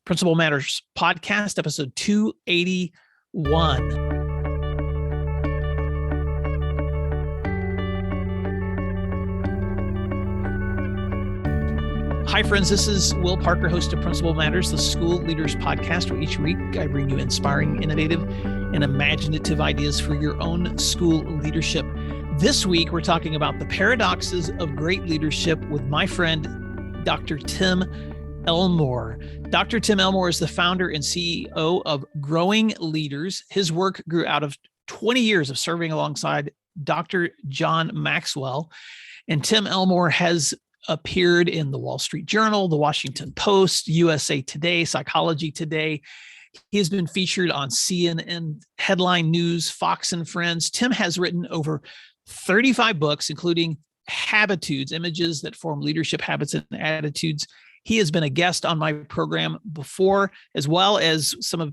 Principal Matters podcast, episode 281. Hi, friends. This is Will Parker, host of Principal Matters, the School Leaders Podcast, where each week I bring you inspiring, innovative, and imaginative ideas for your own school leadership. This week, we're talking about the paradoxes of great leadership with my friend, Dr. Tim Elmore. Dr. Tim Elmore is the founder and CEO of Growing Leaders. His work grew out of 20 years of serving alongside Dr. John Maxwell. And Tim Elmore has appeared in the Wall Street Journal, the Washington Post, USA Today, Psychology Today. He has been featured on CNN, Headline News, Fox and Friends. Tim has written over 35 books, including Habitudes, Images That Form Leadership Habits and Attitudes. He has been a guest on my program before, as well as some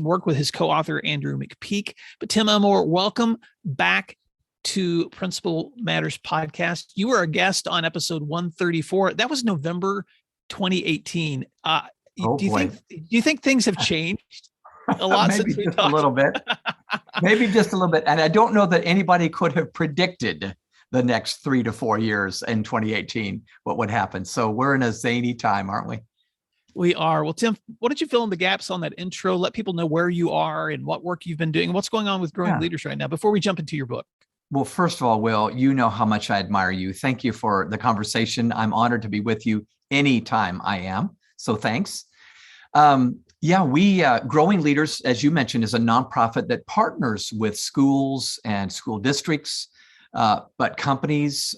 work with his co-author, Andrew McPeak. But Tim Elmore, welcome back to Principal Matters podcast. You were a guest on episode 134. That was November 2018. Do you think things have changed a lot since we talked? A little bit. Maybe just a little bit. And I don't know that anybody could have predicted the next 3 to 4 years in 2018, what would happen. So we're in a zany time, aren't we? We are. Well, Tim, why don't you fill in the gaps on that intro? Let people know where you are and what work you've been doing, what's going on with Growing Leaders right now before we jump into your book. Well, first of all, Will, you know how much I admire you. Thank you for the conversation. I'm honored to be with you anytime I am. So thanks. Growing Leaders, as you mentioned, is a nonprofit that partners with schools and school districts, but companies,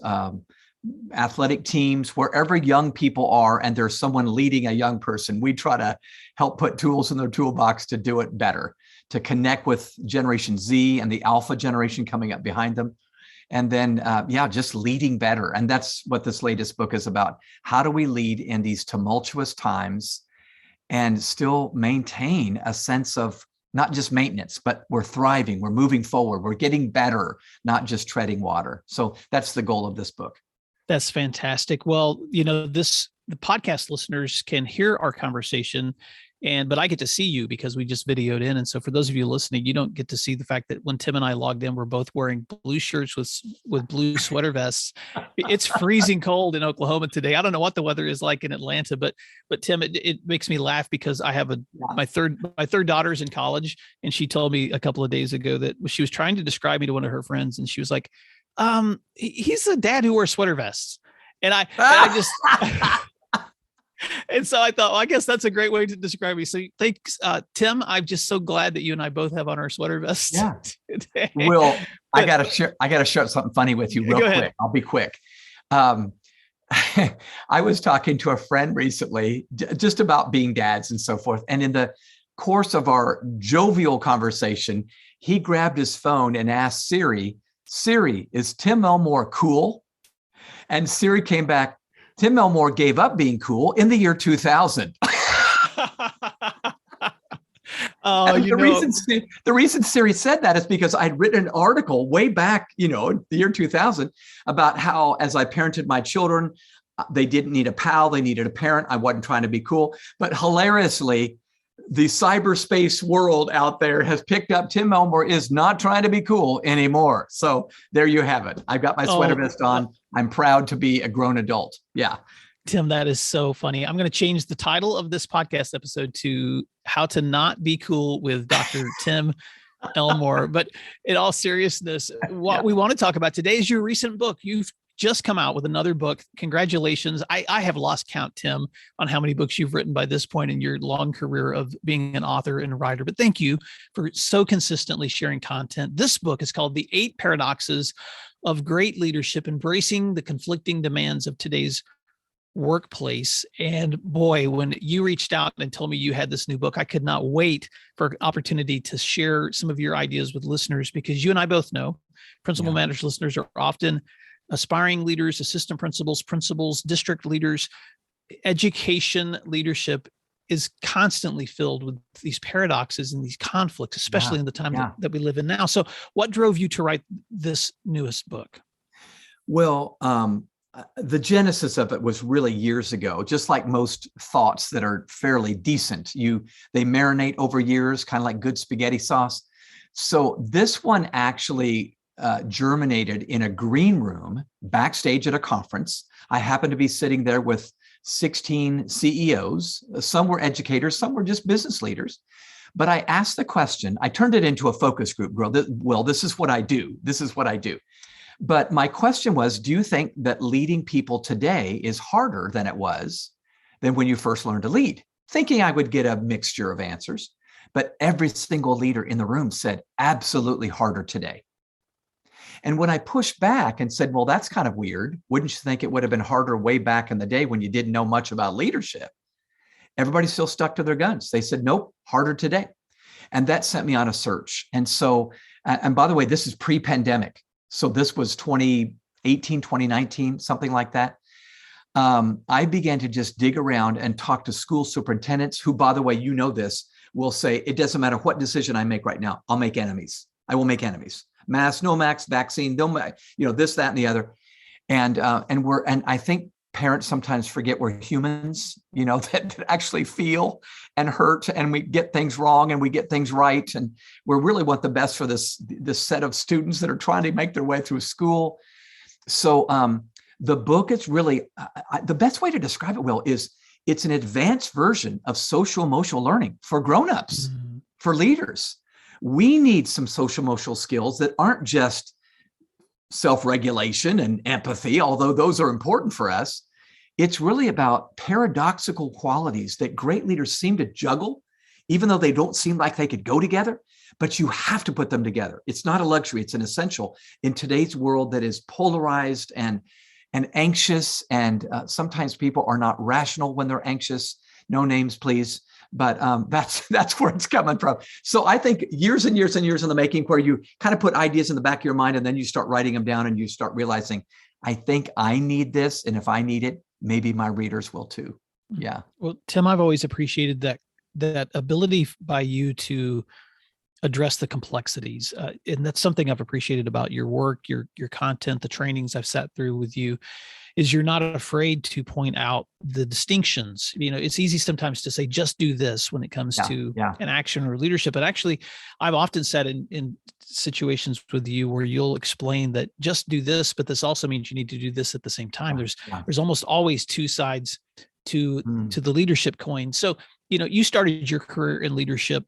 athletic teams, wherever young people are, and there's someone leading a young person, we try to help put tools in their toolbox to do it better, to connect with Generation Z and the Alpha generation coming up behind them. And then, just leading better. And that's what this latest book is about. How do we lead in these tumultuous times and still maintain a sense of not just maintenance, but we're thriving, we're moving forward, we're getting better, not just treading water. So that's the goal of this book. That's fantastic. Well, the podcast listeners can hear our conversation, but I get to see you because we just videoed in. And so for those of you listening, you don't get to see the fact that when Tim and I logged in, we're both wearing blue shirts with blue sweater vests. It's freezing cold in Oklahoma today. I don't know what the weather is like in Atlanta, but Tim, it makes me laugh because I have my third daughter's in college, and she told me a couple of days ago that she was trying to describe me to one of her friends, and she was like, he's the dad who wears sweater vests. And I just, and so I thought, well, I guess that's a great way to describe me. So thanks, Tim. I'm just so glad that you and I both have on our sweater vests today. Will, I gotta share something funny with you real quick. I'll be quick. I was talking to a friend recently just about being dads and so forth. And in the course of our jovial conversation, he grabbed his phone and asked Siri, is Tim Elmore cool? And Siri came back, Tim Elmore gave up being cool in the year 2000. The reason Siri said that is because I'd written an article way back, in the year 2000 about how, as I parented my children, they didn't need a pal, they needed a parent. I wasn't trying to be cool. But hilariously, the cyberspace world out there has picked up Tim Elmore is not trying to be cool anymore. So there you have it. I've got my sweater vest on. I'm proud to be a grown adult. Yeah. Tim, that is so funny. I'm going to change the title of this podcast episode to How to Not Be Cool with Dr. Tim Elmore. But in all seriousness, what we want to talk about today is your recent book. You've just come out with another book. Congratulations. I have lost count, Tim, on how many books you've written by this point in your long career of being an author and a writer. But thank you for so consistently sharing content. This book is called The 8 Paradoxes of Great Leadership, Embracing the Conflicting Demands of Today's Workplace. And boy, when you reached out and told me you had this new book, I could not wait for an opportunity to share some of your ideas with listeners, because you and I both know Principal Matters listeners are often aspiring leaders, assistant principals, district leaders. Education leadership is constantly filled with these paradoxes and these conflicts, especially in the time that we live in now. So what drove you to write this newest book? Well, The genesis of it was really years ago, just like most thoughts that are fairly decent. They marinate over years, kind of like good spaghetti sauce. So this one actually germinated in a green room backstage at a conference. I happened to be sitting there with 16 CEOs. Some were educators, some were just business leaders. But I asked the question, I turned it into a focus group. Well, this is what I do. This is what I do. But my question was, do you think that leading people today is harder than it was than when you first learned to lead? Thinking I would get a mixture of answers, but every single leader in the room said, absolutely harder today. And when I pushed back and said, well, that's kind of weird. Wouldn't you think it would have been harder way back in the day when you didn't know much about leadership? Everybody still stuck to their guns. They said, nope, harder today. And that sent me on a search. And so, and by the way, this is pre-pandemic. So this was 2018, 2019, something like that. I began to just dig around and talk to school superintendents who, by the way, you know this, will say, it doesn't matter what decision I make right now, I'll make enemies. I will make enemies. Mask, no mask, vaccine, this, that, and the other. And I think parents sometimes forget we're humans, that actually feel and hurt, and we get things wrong and we get things right. And we really want the best for this set of students that are trying to make their way through school. So the book is really, the best way to describe it, Will, is it's an advanced version of social emotional learning for grownups, for leaders. We need some social emotional skills that aren't just self-regulation and empathy, although those are important for us. It's really about paradoxical qualities that great leaders seem to juggle, even though they don't seem like they could go together, but you have to put them together. It's not a luxury, it's an essential in today's world that is polarized and anxious. And sometimes people are not rational when they're anxious. No names, please. But that's where it's coming from. So I think years and years and years in the making, where you kind of put ideas in the back of your mind and then you start writing them down and you start realizing, I think I need this. And if I need it, maybe my readers will too. Yeah. Well, Tim, I've always appreciated that ability by you to address the complexities. And that's something I've appreciated about your work, your content, the trainings I've sat through with you, is you're not afraid to point out the distinctions. It's easy sometimes to say, just do this when it comes to an action or leadership. But actually, I've often said in situations with you where you'll explain that just do this, but this also means you need to do this at the same time. There's almost always two sides to the leadership coin. So, you started your career in leadership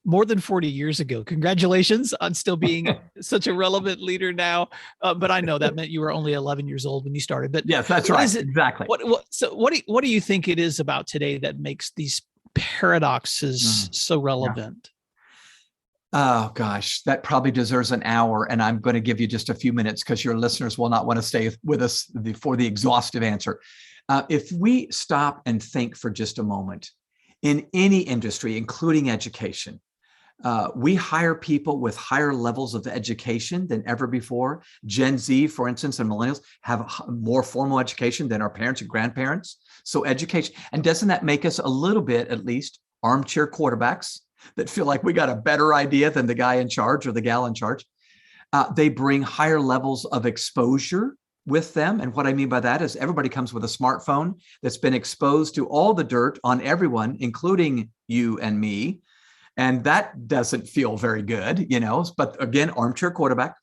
more than 40 years ago. Congratulations on still being such a relevant leader now. But I know that meant you were only 11 years old when you started. But yes, that's right. Exactly. What do you think it is about today that makes these paradoxes so relevant? Oh gosh, that probably deserves an hour. And I'm going to give you just a few minutes because your listeners will not want to stay with us for the exhaustive answer. If we stop and think for just a moment, in any industry, including education, we hire people with higher levels of education than ever before. Gen Z, for instance, and millennials have more formal education than our parents and grandparents. So education, and doesn't that make us a little bit, at least, armchair quarterbacks that feel like we got a better idea than the guy in charge or the gal in charge? They bring higher levels of exposure with them. And what I mean by that is everybody comes with a smartphone that's been exposed to all the dirt on everyone, including you and me. And that doesn't feel very good, but again, armchair quarterback.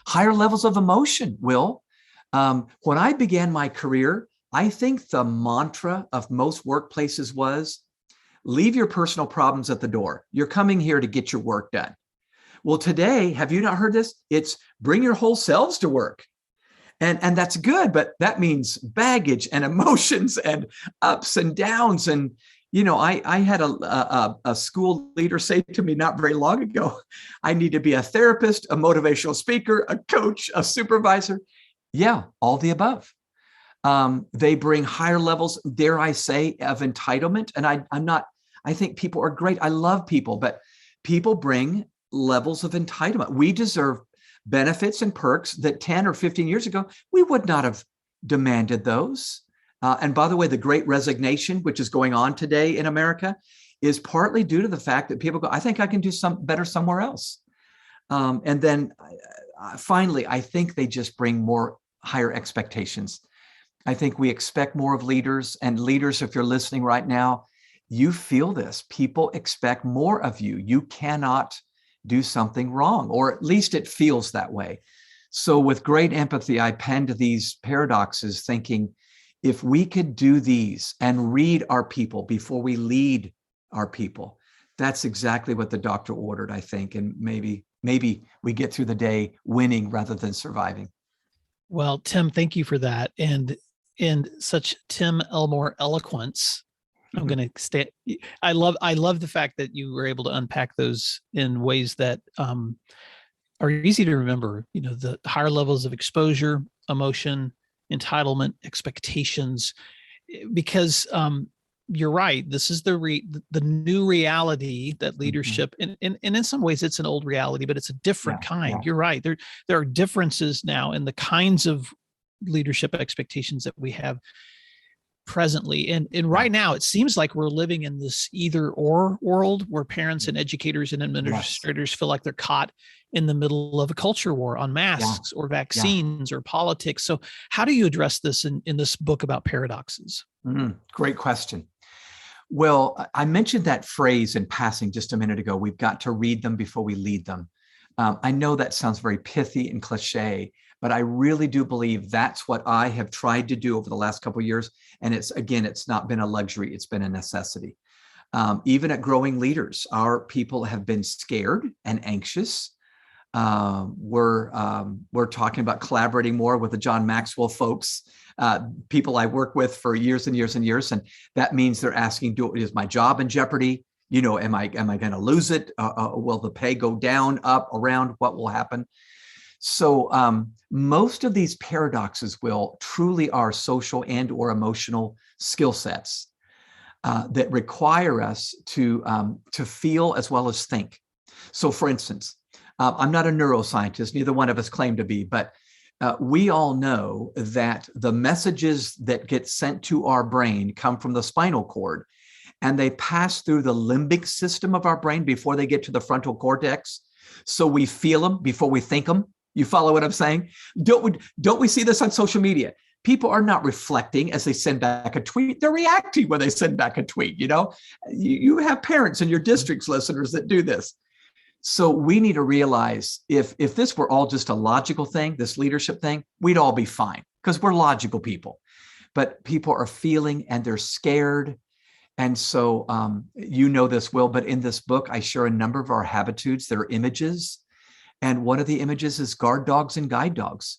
Higher levels of emotion, Will. When I began my career, I think the mantra of most workplaces was, leave your personal problems at the door. You're coming here to get your work done. Well, today, have you not heard this? It's bring your whole selves to work. And that's good, but that means baggage and emotions and ups and downs. And, I had a school leader say to me not very long ago, I need to be a therapist, a motivational speaker, a coach, a supervisor. Yeah, all the above. They bring higher levels, dare I say, of entitlement. And I think people are great. I love people, but people bring levels of entitlement. We deserve benefits and perks that 10 or 15 years ago, we would not have demanded those. And by the way, the great resignation, which is going on today in America, is partly due to the fact that people go, I think I can do some better somewhere else. And then finally, I think they just bring more higher expectations. I think we expect more of leaders, and leaders, if you're listening right now, you feel this. People expect more of you. You cannot do something wrong, or at least it feels that way. So with great empathy, I penned these paradoxes thinking, if we could do these and read our people before we lead our people, that's exactly what the doctor ordered, I think. And maybe we get through the day winning rather than surviving. Well, Tim, thank you for that. And in such Tim Elmore eloquence, I'm going to stay. I love the fact that you were able to unpack those in ways that are easy to remember. You know, the higher levels of exposure, emotion, entitlement, expectations, because you're right. This is the new reality that leadership, and in some ways it's an old reality, but it's a different kind. Yeah. You're right. There are differences now in the kinds of leadership expectations that we have presently. And right now, it seems like we're living in this either or world where parents and educators and administrators feel like they're caught in the middle of a culture war on masks or vaccines or politics. So how do you address this in this book about paradoxes? Great question. Well, I mentioned that phrase in passing just a minute ago. We've got to read them before we lead them. I know that sounds very pithy and cliche, but I really do believe that's what I have tried to do over the last couple of years. And it's not been a luxury, it's been a necessity. Even at Growing Leaders, our people have been scared and anxious. We're talking about collaborating more with the John Maxwell folks, people I work with for years and years and years. And that means they're asking, is my job in jeopardy? You know, am I going to lose it? Will the pay go down, up, around? What will happen? So most of these paradoxes truly are social and or emotional skill sets that require us to feel as well as think. So for instance, I'm not a neuroscientist, neither one of us claim to be, but we all know that the messages that get sent to our brain come from the spinal cord, and they pass through the limbic system of our brain before they get to the frontal cortex. So we feel them before we think them. You follow what I'm saying? Don't we see this on social media? People are not reflecting as they send back a tweet. They're reacting when they send back a tweet. You know, you have parents in your district's listeners that do this. So we need to realize if this were all just a logical thing, this leadership thing, we'd all be fine because we're logical people. But people are feeling and they're scared. And so you know this, Will, but in this book, I share a number of our habitudes. There are images. And one of the images is guard dogs and guide dogs.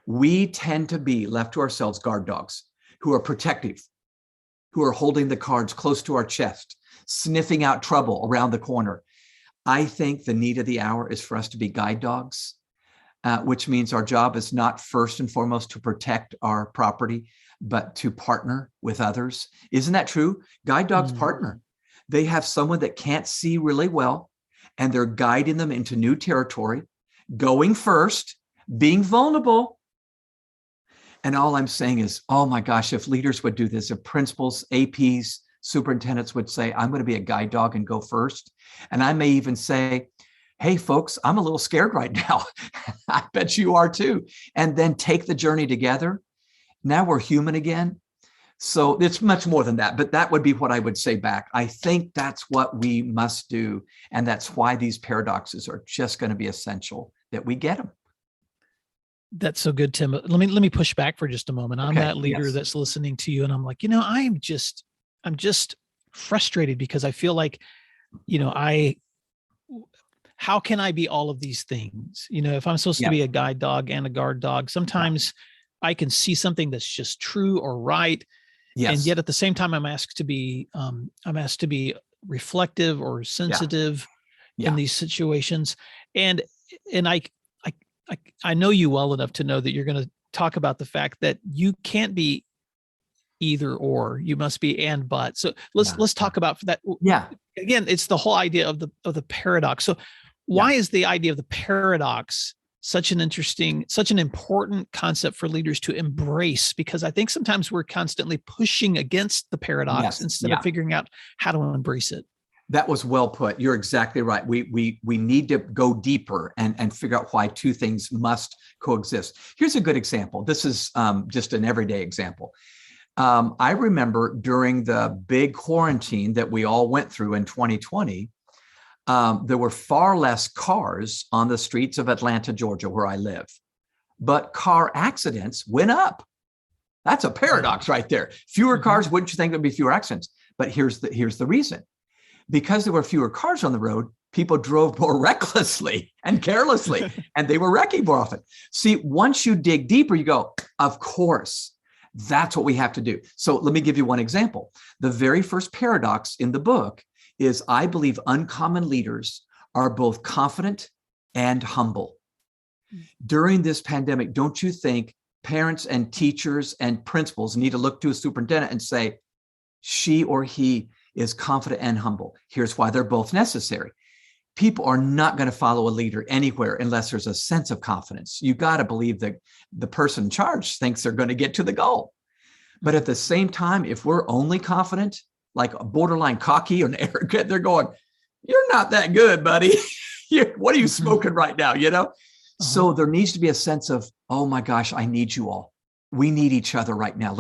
We tend to be left to ourselves guard dogs who are protective, who are holding the cards close to our chest, sniffing out trouble around the corner. I think the need of the hour is for us to be guide dogs, which means our job is not first and foremost to protect our property, but to partner with others. Isn't that true? Guide dogs partner. They have someone that can't see really well, and they're guiding them into new territory, going first, being vulnerable. And all I'm saying is, oh my gosh, if leaders would do this, if principals, APs, superintendents would say, I'm going to be a guide dog and go first. And I may even say, hey, folks, I'm a little scared right now. I bet you are too. And then take the journey together. Now we're human again. So it's much more than that, but that would be what I would say back. I think that's what we must do. And that's why these paradoxes are just going to be essential that we get them. That's so good, Tim. Let me push back for just a moment. I'm that leader that's listening to you. And I'm like, I'm just frustrated because I feel like, how can I be all of these things? If I'm supposed to be a guide dog and a guard dog, sometimes I can see something that's just true or right. Yes. And yet at the same time, I'm asked to be reflective or sensitive in these situations. And I know you well enough to know that you're going to talk about the fact that you can't be either or, you must be and but. So let's talk about that. Yeah. Again, it's the whole idea of the paradox. So why is the idea of the paradox such an important concept for leaders to embrace? Because I think sometimes we're constantly pushing against the paradox instead of figuring out how to embrace it. That was well put. You're exactly right. We need to go deeper and figure out why two things must coexist. Here's a good example. This is just an everyday example. I remember during the big quarantine that we all went through in 2020, there were far less cars on the streets of Atlanta, Georgia, where I live, but car accidents went up. That's a paradox right there. Fewer cars, wouldn't you think there'd be fewer accidents? But here's the reason. Because there were fewer cars on the road, people drove more recklessly and carelessly, and they were wrecking more often. See, once you dig deeper, you go, of course, that's what we have to do. So let me give you one example. The very first paradox in the book is I believe uncommon leaders are both confident and humble. During this pandemic, don't you think parents and teachers and principals need to look to a superintendent and say, she or he is confident and humble? Here's why they're both necessary. People are not going to follow a leader anywhere unless there's a sense of confidence. You got to believe that the person in charge thinks they're going to get to the goal. But at the same time, if we're only confident, like borderline cocky or arrogant, they're going, you're not that good, buddy. What are you smoking right now? So there needs to be a sense of, oh my gosh, I need you all. We need each other right now.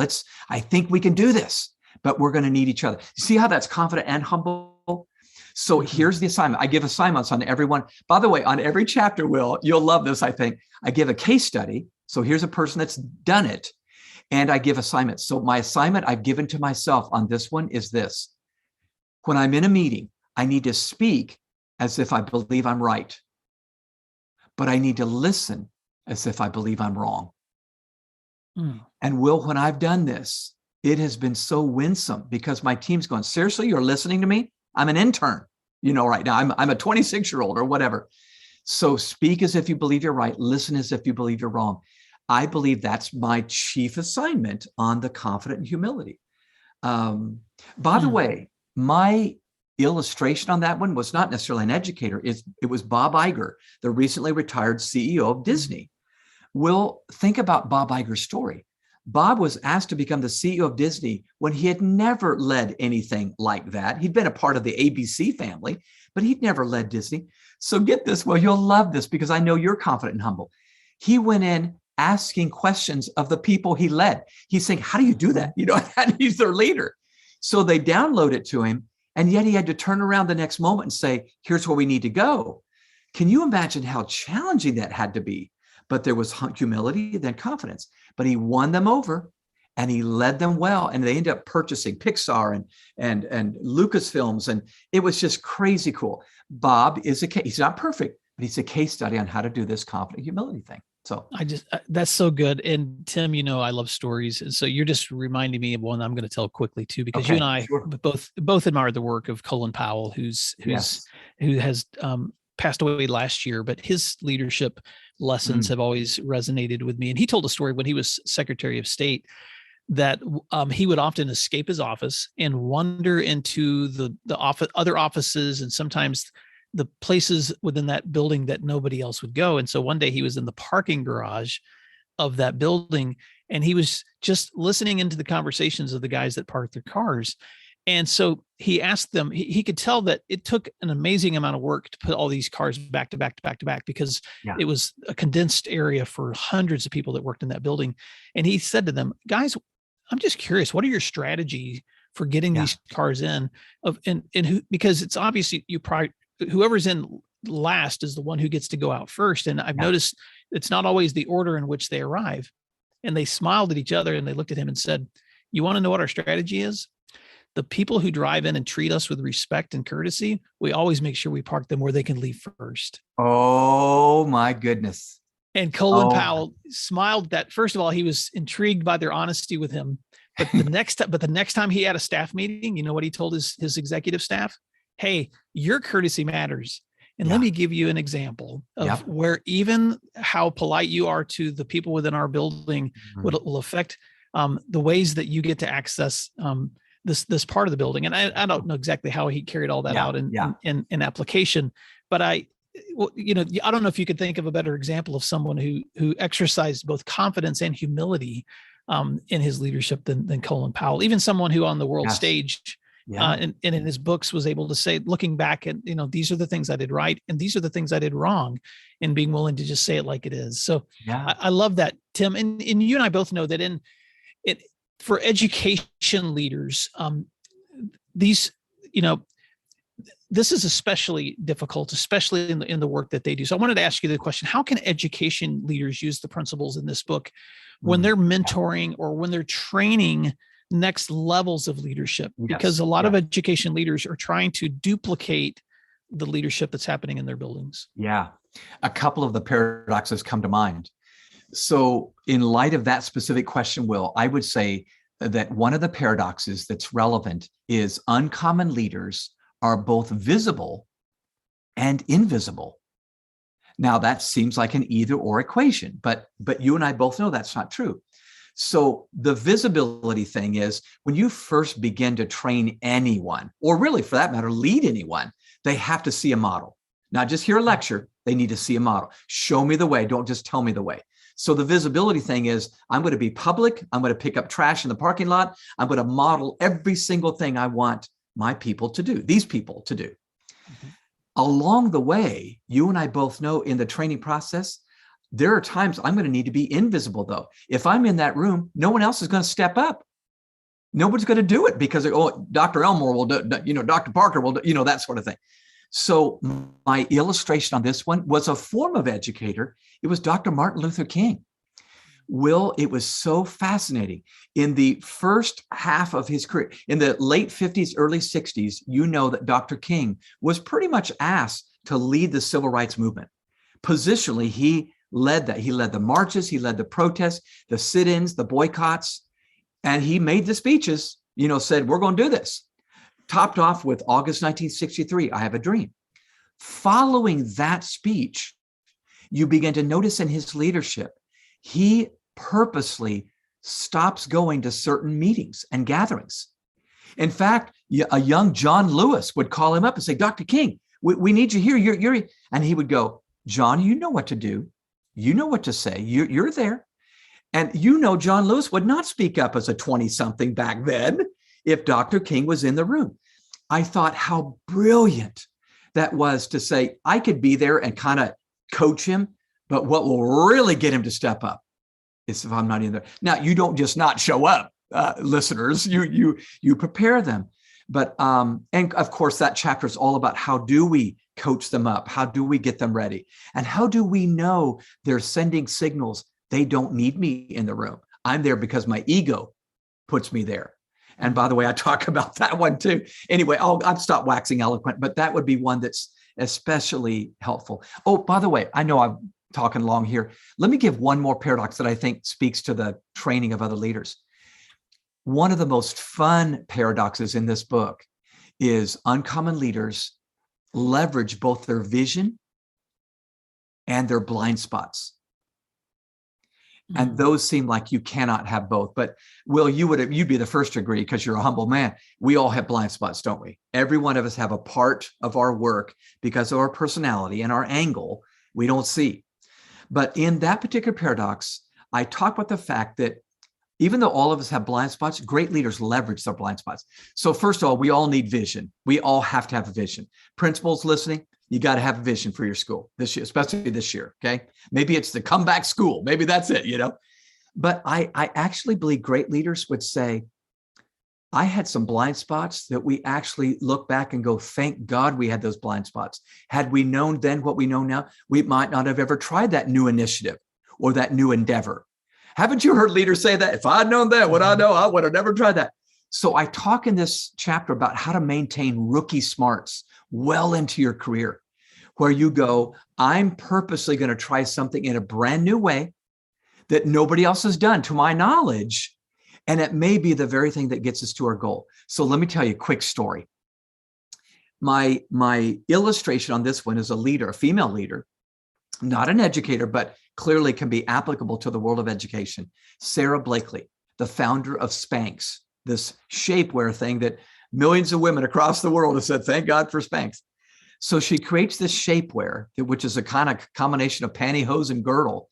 I think we can do this, but we're going to need each other. See how that's confident and humble? So here's the assignment. I give assignments on everyone. By the way, on every chapter, Will, you'll love this, I think. I give a case study. So here's a person that's done it. And I give assignments. So my assignment I've given to myself on this one is this. When I'm in a meeting, I need to speak as if I believe I'm right, but I need to listen as if I believe I'm wrong. And Will, when I've done this, it has been so winsome because my team's going, seriously, you're listening to me? I'm an intern, right now. I'm a 26-year-old or whatever. So speak as if you believe you're right. Listen as if you believe you're wrong. I believe that's my chief assignment on the confident and humility. By the way, my illustration on that one was not necessarily an educator. It was Bob Iger, the recently retired CEO of Disney. Will, think about Bob Iger's story. Bob was asked to become the CEO of Disney when he had never led anything like that. He'd been a part of the ABC family, but he'd never led Disney. So get this, Will, you'll love this because I know you're confident and humble. He went in asking questions of the people he led. He's saying, how do you do that? And he's their leader. So they download it to him. And yet he had to turn around the next moment and say, here's where we need to go. Can you imagine how challenging that had to be? But there was humility, then confidence. But he won them over and he led them well. And they ended up purchasing Pixar and Lucasfilms. And it was just crazy cool. Bob he's not perfect, but he's a case study on how to do this confident humility thing. So that's so good. And Tim, I love stories. And so you're just reminding me of one I'm going to tell quickly too, because you and I both admire the work of Colin Powell, who has passed away last year, but his leadership lessons have always resonated with me. And he told a story when he was Secretary of State that he would often escape his office and wander into the other offices and sometimes the places within that building that nobody else would go. And so one day he was in the parking garage of that building and he was just listening into the conversations of the guys that parked their cars. And so he asked them, he could tell that it took an amazing amount of work to put all these cars back to back to back to back because it was a condensed area for hundreds of people that worked in that building. And he said to them, guys, I'm just curious, what are your strategies for getting these cars in? Because it's obviously whoever's in last is the one who gets to go out first. And I've noticed it's not always the order in which they arrive. And they smiled at each other and they looked at him and said, you want to know what our strategy is? The people who drive in and treat us with respect and courtesy, we always make sure we park them where they can leave first. Oh my goodness. And Colin Powell smiled that, first of all, he was intrigued by their honesty with him. But the next time he had a staff meeting, you know what he told his executive staff? Hey, your courtessy matters. And let me give you an example of where even how polite you are to the people within our building will affect the ways that you get to access this part of the building. And I don't know exactly how he carried all that out in application, but I don't know if you could think of a better example of someone who exercised both confidence and humility in his leadership than Colin Powell. Even someone who on the world stage Yeah. And in his books was able to say, looking back at, these are the things I did right, and these are the things I did wrong, and being willing to just say it like it is. So Yeah. I love that, Tim. And you and I both know that for education leaders, these, this is especially difficult, especially in the work that they do. So I wanted to ask you the question: how can education leaders use the principles in this book when they're mentoring or when they're training next levels of leadership? Because a lot of education leaders are trying to duplicate the leadership that's happening in their buildings. Yeah. A couple of the paradoxes come to mind. So in light of that specific question, Will, I would say that one of the paradoxes that's relevant is uncommon leaders are both visible and invisible. Now that seems like an either or equation, but you and I both know that's not true. So the visibility thing is when you first begin to train anyone, or really for that matter, lead anyone, they have to see a model. Not just hear a lecture, they need to see a model. Show me the way, don't just tell me the way. So the visibility thing is I'm going to be public. I'm going to pick up trash in the parking lot. I'm going to model every single thing I want my people to do, these people to do. Mm-hmm. Along the way, you and I both know in the training process, there are times I'm going to need to be invisible though. If I'm in that room, no one else is going to step up. Nobody's going to do it because, Dr. Elmore will do, Dr. Parker will do, that sort of thing. So my illustration on this one was a form of educator. It was Dr. Martin Luther King. Will, it was so fascinating. In the first half of his career, in the late 50s, early 60s, that Dr. King was pretty much asked to lead the civil rights movement. Positionally, he led that. He led the marches, he led the protests, the sit-ins, the boycotts, and he made the speeches, said, we're going to do this. Topped off with August 1963, I Have a Dream. Following that speech, you begin to notice in his leadership, he purposely stops going to certain meetings and gatherings. In fact, a young John Lewis would call him up and say, Dr. King, we need you here. You're, and he would go, John, you know what to do. You know what to say. You're there. And John Lewis would not speak up as a 20-something back then if Dr. King was in the room. I thought how brilliant that was to say, I could be there and kind of coach him, but what will really get him to step up is if I'm not in there. Now, you don't just not show up, listeners, you prepare them. But, and of course, that chapter is all about how do we coach them up? How do we get them ready? And how do we know they're sending signals they don't need me in the room? I'm there because my ego puts me there. And by the way, I talk about that one too. Anyway, I'll stop waxing eloquent, but that would be one that's especially helpful. Oh, by the way, I know I'm talking long here. Let me give one more paradox that I think speaks to the training of other leaders. One of the most fun paradoxes in this book is uncommon leaders leverage both their vision and their blind spots. And those seem like you cannot have both. But Will, you'd be the first to agree because you're a humble man. We all have blind spots, don't we? Every one of us have a part of our work because of our personality and our angle we don't see. But in that particular paradox, I talk about the fact that even though all of us have blind spots, great leaders leverage their blind spots. So first of all, we all need vision. We all have to have a vision. Principals listening, you got to have a vision for your school this year, especially this year, okay? Maybe it's the comeback school. Maybe that's it, But I actually believe great leaders would say, I had some blind spots that we actually look back and go, thank God we had those blind spots. Had we known then what we know now, we might not have ever tried that new initiative or that new endeavor. Haven't you heard leaders say that? If I'd known that, what I know, I would have never tried that. So I talk in this chapter about how to maintain rookie smarts well into your career, where you go, I'm purposely going to try something in a brand new way that nobody else has done to my knowledge. And it may be the very thing that gets us to our goal. So let me tell you a quick story. My illustration on this one is a leader, a female leader, not an educator, but clearly can be applicable to the world of education. Sarah Blakely, the founder of Spanx, this shapewear thing that millions of women across the world have said, thank God for Spanx. So she creates this shapewear, which is a kind of combination of pantyhose and girdle,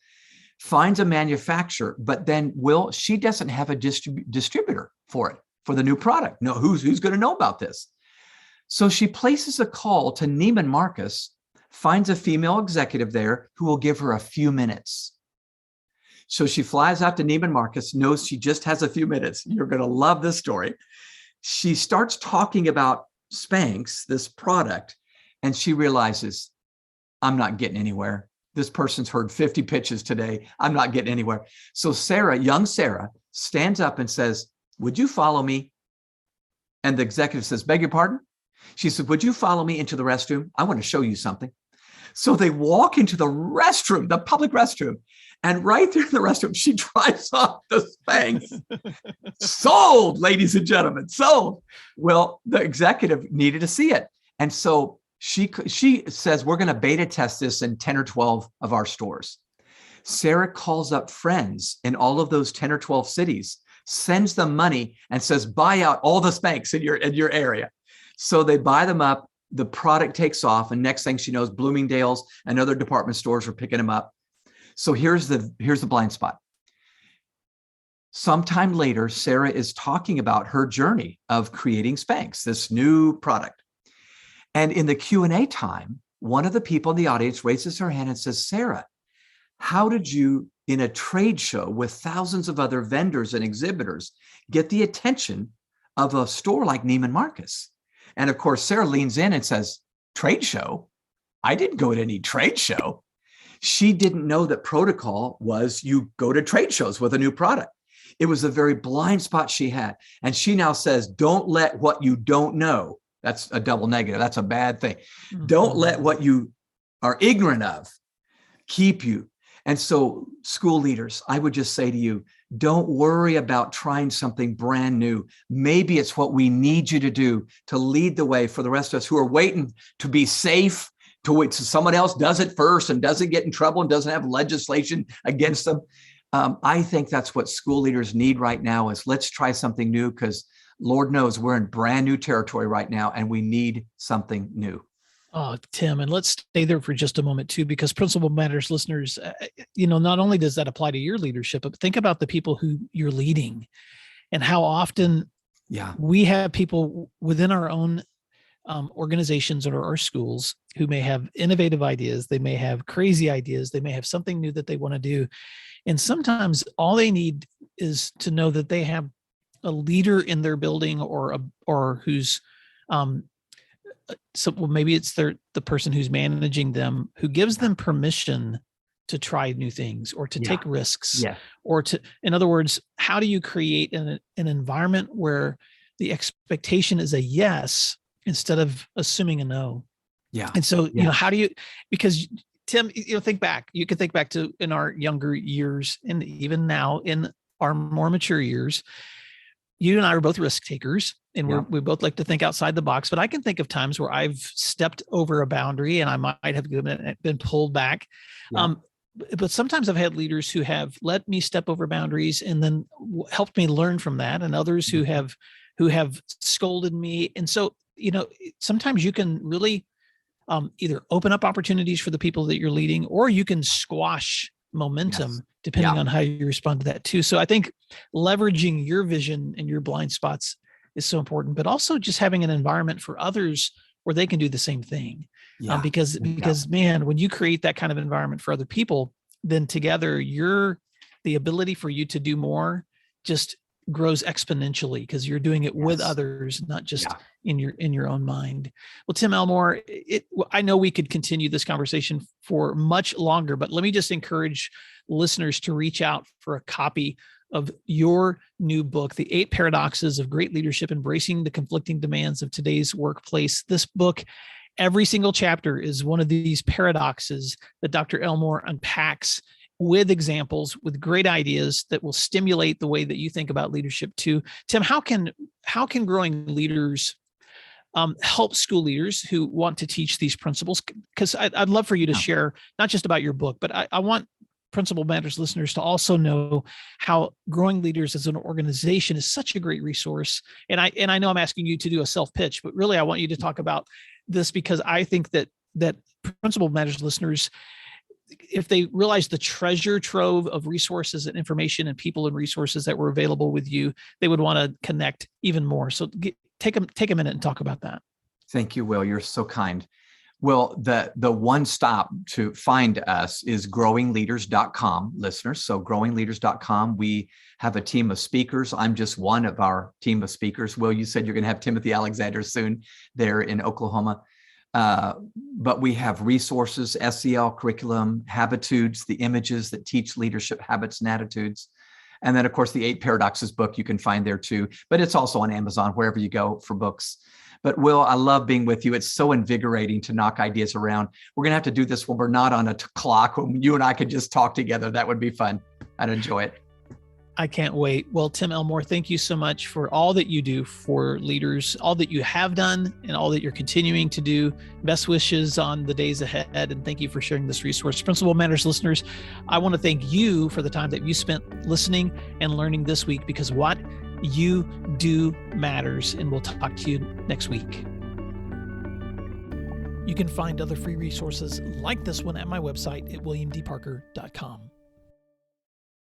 finds a manufacturer, but then she doesn't have a distributor for it. for the new product. No, who's going to know about this? So she places a call to Neiman Marcus, finds a female executive there who will give her a few minutes. So she flies out to Neiman Marcus, knows she just has a few minutes. You're going to love this story. She starts talking about Spanx, this product, and she realizes, I'm not getting anywhere. This person's heard 50 pitches today. I'm not getting anywhere. So Sarah, young Sarah, stands up and says, would you follow me? And the executive says, beg your pardon? She said, would you follow me into the restroom? I want to show you something. So they walk into the restroom, the public restroom, and right there in the restroom, she tries on the Spanx. Sold, ladies and gentlemen, sold. Well, the executive needed to see it. And so she says, we're going to beta test this in 10 or 12 of our stores. Sarah calls up friends in all of those 10 or 12 cities, sends them money and says, buy out all the Spanx in your area. So they buy them up. The product takes off. And next thing she knows, Bloomingdale's and other department stores are picking them up. So here's the blind spot. Sometime later, Sarah is talking about her journey of creating Spanx, this new product. And in the Q&A time, one of the people in the audience raises her hand and says, Sarah, how did you, in a trade show with thousands of other vendors and exhibitors, get the attention of a store like Neiman Marcus? And of course, Sarah leans in and says, trade show? I didn't go to any trade show. She didn't know that protocol was you go to trade shows with a new product. It was a very blind spot she had. And she now says, don't let what you don't know. That's a double negative. That's a bad thing. Mm-hmm. Don't let what you are ignorant of keep you. And so school leaders, I would just say to you, don't worry about trying something brand new. Maybe it's what we need you to do to lead the way for the rest of us who are waiting to be safe, to wait till someone else does it first and doesn't get in trouble and doesn't have legislation against them. I think that's what school leaders need right now is let's try something new because Lord knows we're in brand new territory right now and we need something new. Oh, Tim, and let's stay there for just a moment too, because Principal Matters listeners, not only does that apply to your leadership, but think about the people who you're leading and how often we have people within our own organizations or our schools who may have innovative ideas. They may have crazy ideas. They may have something new that they want to do. And sometimes all they need is to know that they have a leader in their building or who's, so maybe it's the person who's managing them who gives them permission to try new things or to take risks or to, in other words, how do you create an environment where the expectation is a yes instead of assuming a no? Yeah. And so, how do you, because Tim, think back, you can think back to in our younger years and even now in our more mature years, you and I are both risk takers and we both like to think outside the box, but I can think of times where I've stepped over a boundary and I might have been pulled back. Yeah. But sometimes I've had leaders who have let me step over boundaries and then helped me learn from that, and others who have scolded me. And so, sometimes you can really either open up opportunities for the people that you're leading, or you can squash momentum depending on how you respond to that too. So I think leveraging your vision and your blind spots is so important, but also just having an environment for others where they can do the same thing. Because man, when you create that kind of environment for other people, then together the ability for you to do more just grows exponentially because you're doing it with others, not just in your own mind. Well, Tim Elmore, I know we could continue this conversation for much longer, but let me just encourage listeners to reach out for a copy of your new book, The 8 Paradoxes of Great Leadership, Embracing the Conflicting Demands of Today's Workplace. This book, every single chapter is one of these paradoxes that Dr. Elmore unpacks with examples, with great ideas that will stimulate the way that you think about leadership too. Tim, how can growing leaders help school leaders who want to teach these principles? Because I'd love for you to share not just about your book, but I want Principal Matters listeners to also know how growing leaders as an organization is such a great resource. And I know I'm asking you to do a self-pitch, but really I want you to talk about this because I think that Principal Matters listeners, if they realized the treasure trove of resources and information and people and resources that were available with you, they would want to connect even more. So take a minute and talk about that. Thank you, Will. You're so kind. Well, the one stop to find us is growingleaders.com, listeners. So growingleaders.com, we have a team of speakers. I'm just one of our team of speakers. Will, you said you're going to have Timothy Alexander soon there in Oklahoma. But we have resources, SEL curriculum, habitudes, the images that teach leadership habits and attitudes. And then, of course, the 8 Paradoxes book you can find there too. But it's also on Amazon, wherever you go for books. But Will, I love being with you. It's so invigorating to knock ideas around. We're going to have to do this when we're not on a clock, when you and I could just talk together. That would be fun. I'd enjoy it. I can't wait. Well, Tim Elmore, thank you so much for all that you do for leaders, all that you have done and all that you're continuing to do. Best wishes on the days ahead. And thank you for sharing this resource. Principal Matters listeners, I want to thank you for the time that you spent listening and learning this week, because what you do matters. And we'll talk to you next week. You can find other free resources like this one at my website at williamdparker.com.